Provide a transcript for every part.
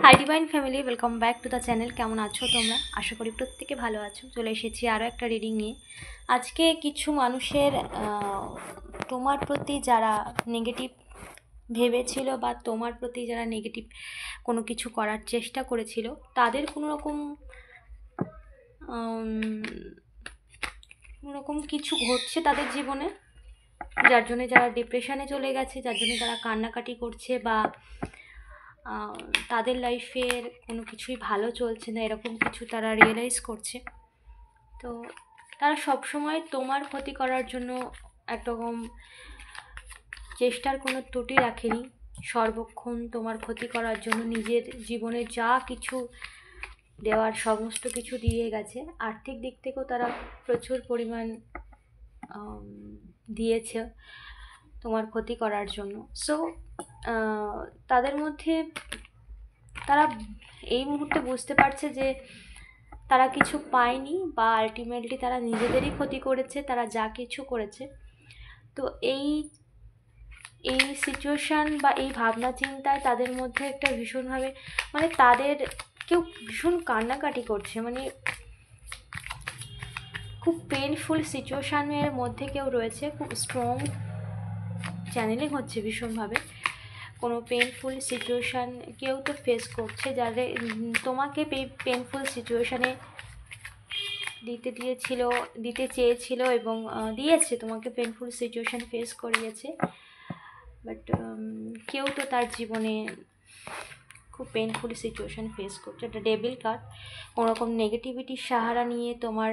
Hi divine family, welcome back to the channel. কেমন আছো তোমরা? আশা করি প্রত্যেকে ভালো আছো। চলে এসেছি আরও একটা রিডিং নিয়ে। আজকে কিছু মানুষের তোমার প্রতি যারা নেগেটিভ ভেবেছিল বা তোমার প্রতি যারা নেগেটিভ কোনো কিছু করার চেষ্টা করেছিল, তাদের কোনো রকম কিছু ঘটছে তাদের জীবনে, যার জন্য যারা ডিপ্রেশনে চলে গেছে, যার জন্য তারা কান্নাকাটি করছে, বা তাদের লাইফের কোনো কিছুই ভালো চলছে না, এরকম কিছু তারা রিয়েলাইজ করছে। তো তারা সবসময় তোমার ক্ষতি করার জন্য একরকম চেষ্টার কোনো ত্রুটি রাখেনি। সর্বক্ষণ তোমার ক্ষতি করার জন্য নিজের জীবনে যা কিছু দেওয়ার সমস্ত কিছু দিয়ে গেছে। আর্থিক দিক থেকেও তারা প্রচুর পরিমাণ দিয়েছে তোমার ক্ষতি করার জন্য। সো তাদের মধ্যে তারা এই মুহূর্তে বুঝতে পারছে যে তারা কিছু পায়নি, বা আলটিমেটলি তারা নিজেদেরই ক্ষতি করেছে তারা যা কিছু করেছে। তো এই সিচুয়েশান বা এই ভাবনা চিন্তায় তাদের মধ্যে একটা ভীষণভাবে, মানে তাদের কেউ ভীষণ কান্নাকাটি করছে, মানে খুব পেনফুল সিচুয়েশানের মধ্যে কেউ রয়েছে, খুব স্ট্রং চ্যানেলিং হচ্ছে ভীষণভাবে। কোনো পেনফুল সিচুয়েশান কেউ তো ফেস করছে, যাদের তোমাকে পেনফুল সিচুয়েশানে দিতে চেয়েছিল এবং দিয়েছে, তোমাকে পেনফুল সিচুয়েশান ফেস করিয়েছে। বাট কেউ তো তার জীবনে খুব পেনফুল সিচুয়েশান ফেস করছে। একটা ডেভিল কার্ড, কোনোরকম নেগেটিভিটির সাহারা নিয়ে তোমার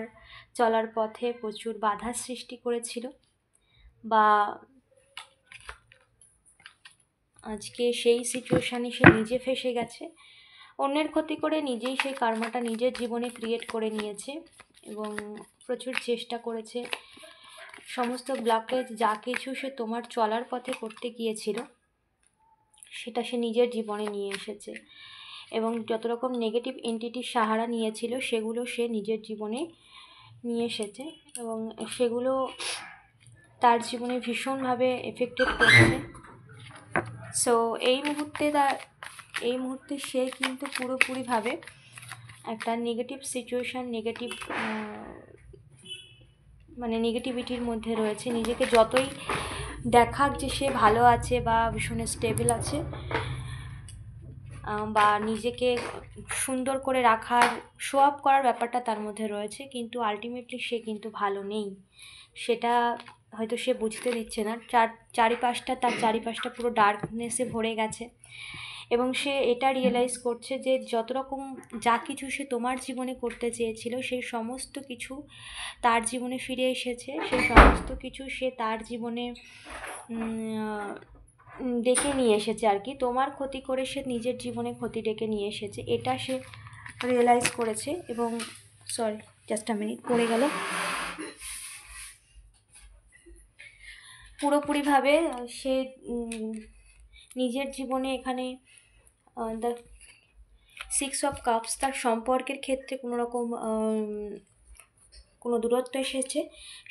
চলার পথে প্রচুর বাধার সৃষ্টি করেছিল, বা আজকে সেই সিচুয়েশানে সে নিজে ফেসে গেছে। অন্যের ক্ষতি করে নিজেই সেই কার্মাটা নিজের জীবনে ক্রিয়েট করে নিয়েছে এবং প্রচুর চেষ্টা করেছে। সমস্ত ব্লকেজ যা কিছু সে তোমার চলার পথে করতে গিয়েছিল, সেটা সে নিজের জীবনে নিয়ে এসেছে, এবং যত রকম নেগেটিভ এন্টিটির সাহারা নিয়েছিল সেগুলো সে নিজের জীবনে নিয়ে এসেছে, এবং সেগুলো তার জীবনে ভীষণভাবে এফেক্টেড করছে। সো এই মুহূর্তে সে কিন্তু পুরোপুরিভাবে একটা নেগেটিভ সিচুয়েশান, নেগেটিভিটির মধ্যে রয়েছে। নিজেকে যতই দেখাক যে সে ভালো আছে বা ভীষণ স্টেবল আছে, বা নিজেকে সুন্দর করে রাখার, শো আপ করার ব্যাপারটা তার মধ্যে রয়েছে, কিন্তু আলটিমেটলি সে কিন্তু ভালো নেই। সেটা হয়তো সে বুঝতে দিচ্ছে না। তার চারিপাশটা পুরো ডার্কনেসে ভরে গেছে, এবং সে এটা রিয়েলাইজ করছে যে যত রকম যা কিছু সে তোমার জীবনে করতে চেয়েছিল, সেই সমস্ত কিছু তার জীবনে ফিরে এসেছে। সেই সমস্ত কিছু সে তার জীবনে ডেকে নিয়ে এসেছে আর কি। তোমার ক্ষতি করে সে নিজের জীবনে ক্ষতি ডেকে নিয়ে এসেছে, এটা সে রিয়েলাইজ করেছে। এবং সরি, জাস্ট আ মিনিট, পড়ে গেল। পুরোপুরিভাবে সে নিজের জীবনে এখানে দ্য 6 অফ কাপস, তার সম্পর্কের ক্ষেত্রে কোনো রকম কোনো দূরত্ব এসেছে।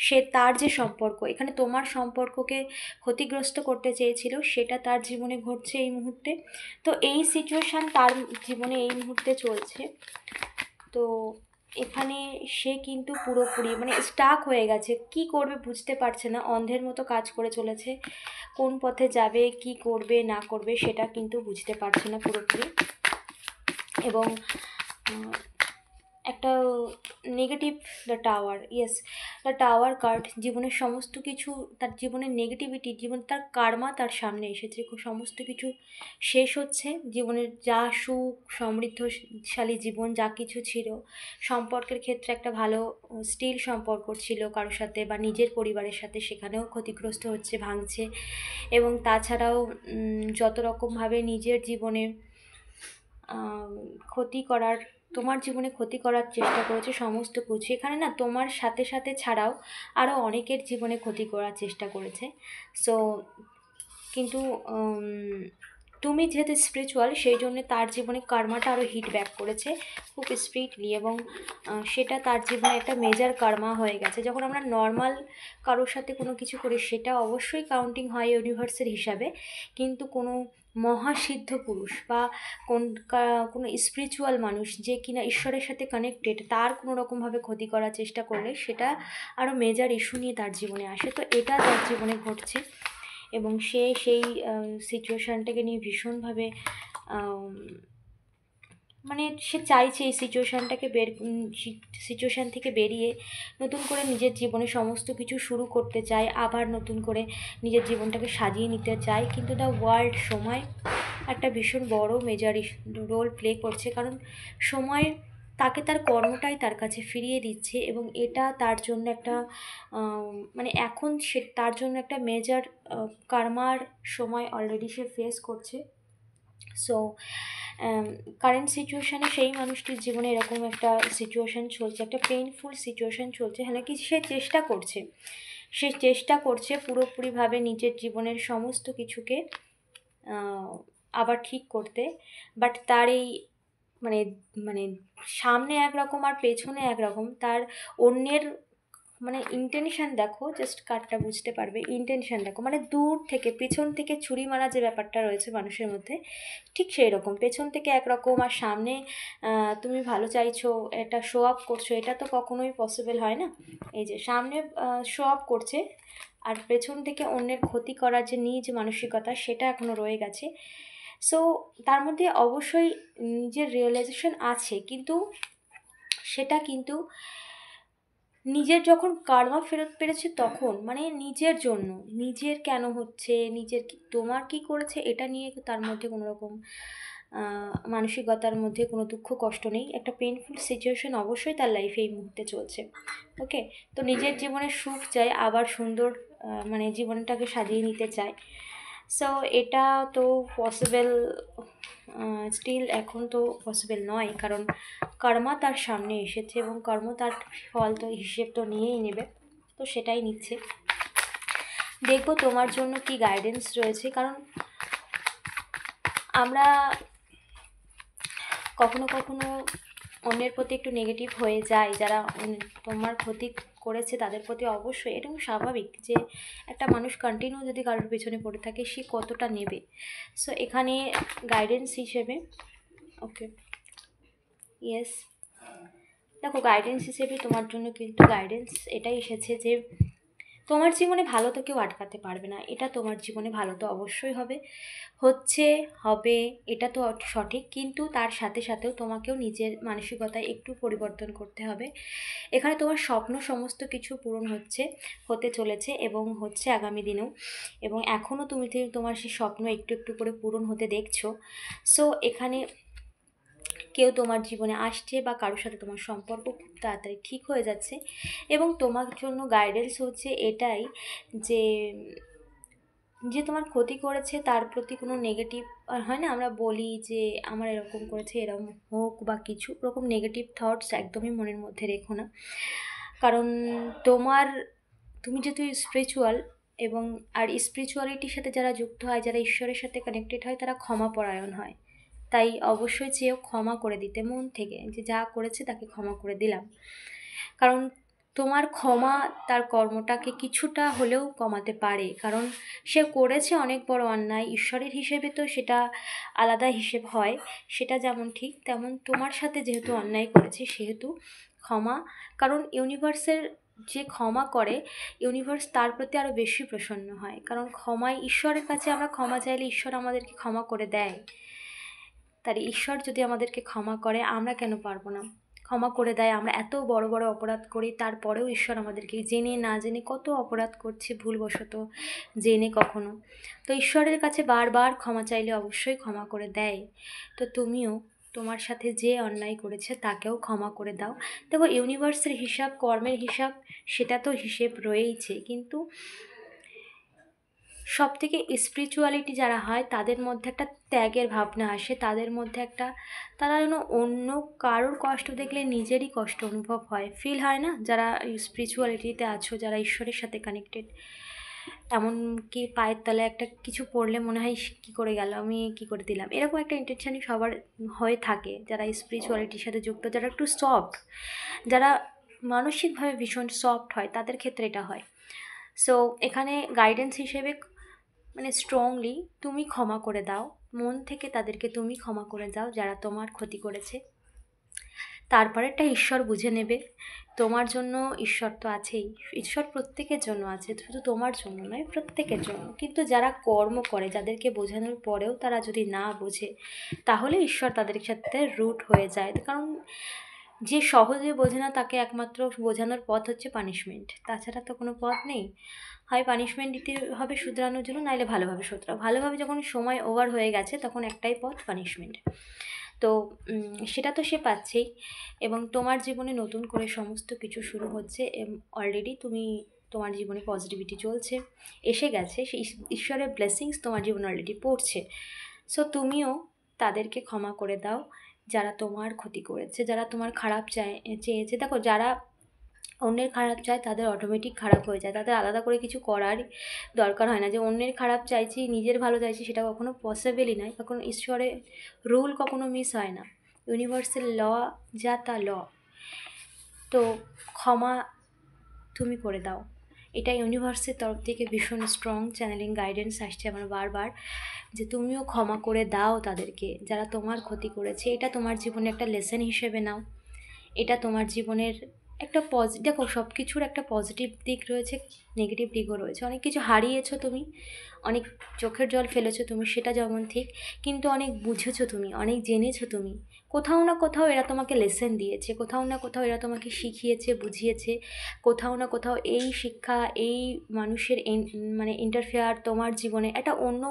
সে তার যে সম্পর্ক, এখানে তোমার সম্পর্ককে ক্ষতিগ্রস্ত করতে চেয়েছিল, সেটা তার জীবনে ঘটছে এই মুহূর্তে। তো এই সিচুয়েশান তার জীবনে এই মুহূর্তে চলছে। তো এখানে সে কিন্তু পুরোপুরি স্টাক হয়ে গেছে, কি করবে বুঝতে পারছে না, অন্ধের মতো কাজ করে চলেছে। কোন পথে যাবে, কি করবে না করবে সেটা কিন্তু বুঝতে পারছে না পুরোপুরি। এবং একটা নেগেটিভ, দ্য টাওয়ার কার্ড, জীবনের সমস্ত কিছু, তার জীবনের নেগেটিভিটি, তার কার্মা তার সামনে এসেছে। সমস্ত কিছু শেষ হচ্ছে, জীবনের যা সুখ সমৃদ্ধশালী জীবন যা কিছু ছিল, সম্পর্কের ক্ষেত্রে একটা ভালো স্টিল সম্পর্ক ছিল কারোর সাথে বা নিজের পরিবারের সাথে, সেখানেও ক্ষতিগ্রস্ত হচ্ছে, ভাঙছে। এবং তাছাড়াও যত রকমভাবে নিজের জীবনে তোমার জীবনে ক্ষতি করার চেষ্টা করেছে সমস্ত কিছু, এখানে না তোমার সাথে সাথে ছাড়াও আরও অনেকের জীবনে ক্ষতি করার চেষ্টা করেছে। সো কিন্তু তুমি যেহেতু স্পিরিচুয়াল, সেই জন্য তার জীবনে কার্মাটা আরও হিট ব্যাক করেছে খুব স্পিডলি, এবং সেটা তার জীবনে একটা মেজর কার্মা হয়ে গেছে। যখন আমরা নর্মাল কারোর সাথে কোনো কিছু করি, সেটা অবশ্যই কাউন্টিং হয় ইউনিভার্সের হিসাবে, কিন্তু কোনো মহাসিদ্ধ পুরুষ বা কোনো স্পিরিচুয়াল মানুষ যে কিনা ঈশ্বরের সাথে কানেক্টেড, তার কোনো রকমভাবে ক্ষতি করার চেষ্টা করলে সেটা আরও মেজর ইস্যু নিয়ে তার জীবনে আসে। তো এটা তার জীবনে ঘটছে এবং সে সেই সিচুয়েশানটাকে নিয়ে ভীষণভাবে মানে সে চাইছে এই সিচুয়েশান থেকে বেরিয়ে নতুন করে নিজের জীবনে সমস্ত কিছু শুরু করতে চায়, আবার নতুন করে নিজের জীবনটাকে সাজিয়ে নিতে চায়। কিন্তু দ্য ওয়ার্ল্ড, সময় একটা ভীষণ বড় মেজর রোল প্লে করছে, কারণ সময় তাকে তার কর্মটাই তার কাছে ফিরিয়ে দিচ্ছে এবং এটা তার জন্য একটা মানে এখন সে তার জন্য একটা মেজর কার্মার সময় অলরেডি সে ফেস করছে। সো কারেন্ট সিচুয়েশানে সেই মানুষটির জীবনে এরকম একটা সিচুয়েশান চলছে, একটা পেইনফুল সিচুয়েশান চলছে, হ্যাঁ কি সে চেষ্টা করছে পুরোপুরিভাবে নিজের জীবনের সমস্ত কিছুকে আবার ঠিক করতে। বাট তার এই মানে মানে সামনে একরকম আর পেছনে একরকম, তার অন্যের মানে ইন্টেনশান দেখো, জাস্ট কার্ডটা বুঝতে পারবে, ইন্টেনশান দেখো, মানে দূর থেকে পেছন থেকে ছুরি মারা যে ব্যাপারটা রয়েছে মানুষের মধ্যে, ঠিক সেই রকম পেছন থেকে একরকম আর সামনে তুমি ভালো চাইছো, এটা শো আপ করছো, এটা তো কখনোই পসিবল হয় না। এই যে সামনে শো আপ করছে আর পেছন থেকে অন্যের ক্ষতি করার যে নিজ মানসিকতা, সেটা এখনও রয়ে গেছে। সো তার মধ্যে অবশ্যই নিজের রিয়েলাইজেশন আছে, কিন্তু সেটা কিন্তু নিজের যখন কার্মা ফেরত পেরেছে তখন, মানে নিজের জন্য, নিজের কেন হচ্ছে, নিজের তোমার কি করেছে এটা নিয়ে তার মধ্যে কোনো রকম মানসিকতার মধ্যে কোনো দুঃখ কষ্ট নেই। একটা পেইনফুল সিচুয়েশন অবশ্যই তার লাইফে এই মুহূর্তে চলছে। ওকে, তো নিজের জীবনে সুখ চাই, আবার সুন্দর মানে জীবনটাকে সাজিয়ে নিতে চায়। সো এটা তো পসিবল স্টিল এখন তো পসিবল নয়, কারণ কর্মা তার সামনে এসেছে এবং কর্ম তার ফল তো হিসেব তো নিয়েই নেবে, তো সেটাই নিচ্ছে। দেখবো তোমার জন্য কি গাইডেন্স রয়েছে, কারণ আমরা কখনো কখনো অন্যের প্রতি একটু নেগেটিভ হয়ে যায়, যারা তোমার ক্ষতি করেছে তাদের প্রতি অবশ্যই এটা স্বাভাবিক যে একটা মানুষ কন্টিনিউ যদি কারোর পেছনে পড়ে থাকে সে কতটা নেবে। সো এখানে গাইডেন্স হিসেবে, ওকে ইয়েস, দেখো গাইডেন্স হিসেবে তোমার জন্য কিন্তু গাইডেন্স এটাই এসেছে যে তোমার জীবনে ভালো তো কেউ আটকাতে পারবে না, এটা তোমার জীবনে ভালো তো অবশ্যই হবে, এটা তো সঠিক, কিন্তু তার সাথে সাথেও তোমাকেও নিজের মানসিকতায় একটু পরিবর্তন করতে হবে। এখানে তোমার স্বপ্ন সমস্ত কিছু পূরণ হতে চলেছে এবং হচ্ছে আগামী দিনেও, এবং এখনও তুমি তোমার সেই স্বপ্ন একটু একটু করে পূরণ হতে দেখছো। সো এখানে কেউ তোমার জীবনে আসছে বা কারোর সাথে তোমার সম্পর্ক খুব তাড়াতাড়ি ঠিক হয়ে যাচ্ছে, এবং তোমার জন্য গাইডেন্স হচ্ছে এটাই যে যে তোমার ক্ষতি করেছে তার প্রতি কোনো নেগেটিভ, হয় না আমরা বলি যে আমার এরকম করেছে, এরকম হোক বা কিছু ওরকম নেগেটিভ থটস একদমই মনের মধ্যে রেখো না। কারণ তুমি যেহেতু স্পিরিচুয়াল, এবং আর স্পিরিচুয়ালিটির সাথে যারা যুক্ত হয়, যারা ঈশ্বরের সাথে কানেক্টেড হয়, তারা ক্ষমাপরায়ণ হয়। তাই অবশ্যই চেয়েও ক্ষমা করে দিতে মন থেকে, যে যা করেছে তাকে ক্ষমা করে দিলাম। কারণ তোমার ক্ষমা তার কর্মটাকে কিছুটা হলেও কমাতে পারে, কারণ সে করেছে অনেক বড় অন্যায়, ঈশ্বরের হিসেবে তো সেটা আলাদা হিসেব হয়, সেটা যেমন ঠিক তেমন তোমার সাথে যেহেতু অন্যায় করেছে সেহেতু ক্ষমা, কারণ ইউনিভার্সের যে ক্ষমা করে ইউনিভার্স তার প্রতি আরও বেশি প্রসন্ন হয়, কারণ ক্ষমায় ঈশ্বরের কাছে আমরা ক্ষমা চাইলে ঈশ্বর আমাদেরকে ক্ষমা করে দেয়। তাই ঈশ্বর যদি আমাদেরকে ক্ষমা করে আমরা কেন পারবো না, ক্ষমা করে দেয়। আমরা এত বড় বড় অপরাধ করি, তারপরেও ঈশ্বর আমাদেরকে জেনে না জেনে কত অপরাধ করছি ভুলবশত, জেনে কখনো, তো ঈশ্বরের কাছে বারবার ক্ষমা চাইলে অবশ্যই ক্ষমা করে দেয়। তো তুমিও তোমার সাথে যে অন্যায় করেছে তাকেও ক্ষমা করে দাও। দেখো ইউনিভার্সের হিসাব, কর্মের হিসাব, সেটা তো হিসেব রয়েইছে, কিন্তু সব থেকে স্পিরিচুয়ালিটি যারা হয় তাদের মধ্যে একটা ত্যাগের ভাবনা আসে, তাদের মধ্যে একটা, তারা যেন অন্য কারোর কষ্ট দেখলে নিজেরই কষ্ট অনুভব হয়, ফিল হয় না, যারা স্পিরিচুয়ালিটিতে আছো, যারা ঈশ্বরের সাথে কানেক্টেড, এমনকি পায়ের তলায় একটা কিছু পড়লে মনে হয় কী করে গেল, আমি কী করে দিলাম, এরকম একটা ইন্টেনশনই সবার হয়ে থাকে যারা স্পিরিচুয়ালিটির সাথে যুক্ত, যারা একটু সফট, যারা মানসিকভাবে ভীষণ সফট হয়, তাদের ক্ষেত্রে এটা হয়। সো এখানে গাইডেন্স হিসেবে মানে স্ট্রংলি তুমি ক্ষমা করে দাও, মন থেকে তাদেরকে তুমি ক্ষমা করে দাও যারা তোমার ক্ষতি করেছে। তারপরেরটা ঈশ্বর বুঝে নেবে। তোমার জন্য ঈশ্বর তো আছেই, ঈশ্বর প্রত্যেকের জন্য আছে, শুধু তোমার জন্য নয়, প্রত্যেকের জন্য। কিন্তু যারা কর্ম করে, যাদেরকে বোঝানোর পরেও তারা যদি না বোঝে, তাহলে ঈশ্বর তাদের সাথে রুট হয়ে যায়। কারণ যে সহজে বোঝে না তাকে একমাত্র বোঝানোর পথ হচ্ছে পানিশমেন্ট, তাছাড়া তো কোনো পথ নেই। হয় পানিশমেন্ট দিতে হবে শুধরানোর জন্য, নাহলে ভালোভাবে শুধরাও। ভালোভাবে যখন সময় ওভার হয়ে গেছে তখন একটাই পথ, পানিশমেন্ট। তো সেটা তো সে পাচ্ছেই, এবং তোমার জীবনে নতুন করে সমস্ত কিছু শুরু হচ্ছে। অলরেডি তোমার জীবনে পজিটিভিটি চলছে, এসে গেছে, সেই ঈশ্বরের ব্লেসিংস তোমার জীবনে অলরেডি পড়ছে। সো তুমিও তাদেরকে ক্ষমা করে দাও যারা তোমার ক্ষতি করেছে, যারা তোমার খারাপ চেয়েছে। দেখো, যারা অন্যের খারাপ চায় তাদের অটোমেটিক খারাপ হয়ে যায়, তাদের আলাদা করে কিছু করার দরকার হয় না। যে অন্যের খারাপ চাইছি, নিজের ভালো চাইছি, সেটা কখনো পসিবলই নয়। কখনো ঈশ্বরের রুল কখনো মিস হয় না, ইউনিভার্সাল ল যা তা ল। তো ক্ষমা তুমি করে দাও, এটা ইউনিভার্সের তরফ থেকে ভীষণ স্ট্রং চ্যানেলিং গাইডেন্স আসছে আমার বারবার, যে তুমিও ক্ষমা করে দাও তাদেরকে যারা তোমার ক্ষতি করেছে। এটা তোমার জীবনে একটা লেসন হিসেবে নাও, এটা তোমার জীবনের একটা দেখো, সব কিছুর একটা পজিটিভ দিক রয়েছে, নেগেটিভ দিকও রয়েছে। অনেক কিছু হারিয়েছো তুমি, অনেক চোখের জল ফেলেছো তুমি, সেটা যেমন ঠিক, কিন্তু অনেক বুঝেছো তুমি, অনেক জেনেছো তুমি। কোথাও না কোথাও এরা তোমাকে লেসন দিয়েছে, কোথাও না কোথাও এরা তোমাকে শিখিয়েছে, বুঝিয়েছে। কোথাও না কোথাও এই শিক্ষা, এই মানুষের মানে ইন্টারফেয়ার তোমার জীবনে একটা অন্য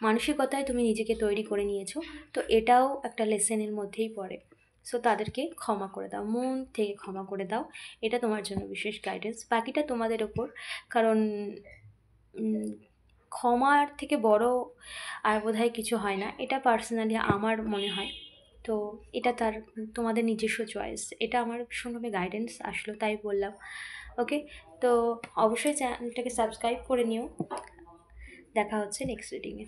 মানসিকতায় তুমি নিজেকে তৈরি করে নিয়েছো। তো এটাও একটা লেসনের মধ্যেই পড়ে। সো তাদেরকে ক্ষমা করে দাও, মন থেকে ক্ষমা করে দাও। এটা তোমার জন্য বিশেষ গাইডেন্স, বাকিটা তোমাদের ওপর। কারণ ক্ষমার থেকে বড় আর বোধহয় কিছু হয় না, এটা পার্সোনালি আমার মনে হয়। তো এটা তোমাদের নিজস্ব চয়েস, এটা আমার ভীষণভাবে গাইডেন্স আসলো তাই বললাম। ওকে, তো অবশ্যই চ্যানেলটাকে সাবস্ক্রাইব করে নিও। দেখা হচ্ছে নেক্সট রিডিংয়ে।